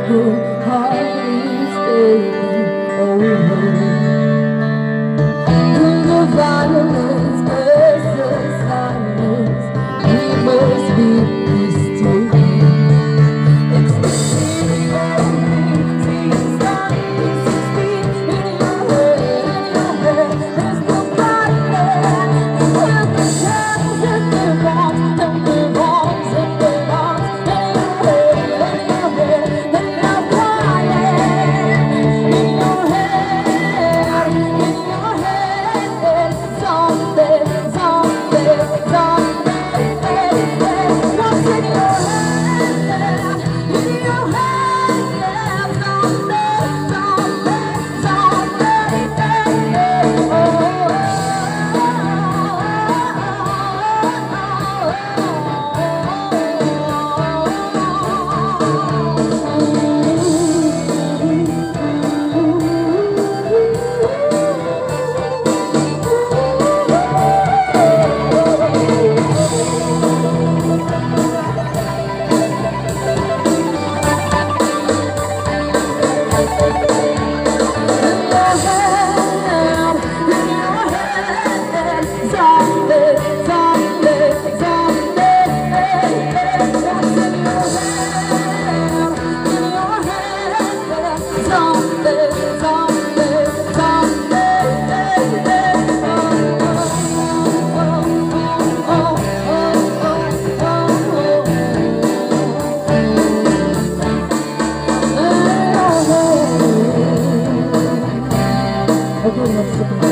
your heart is taking over. In the violence versus silence, we must be still. It's the feeling of me, starting to speak in your head. There's nobody there. With the shadows and the wrongs, and the wrongs, and the wrongs, in your head, and you're crying in your head, someday, someday, someday, what's in your head, in your head, someday, someday, Everyone's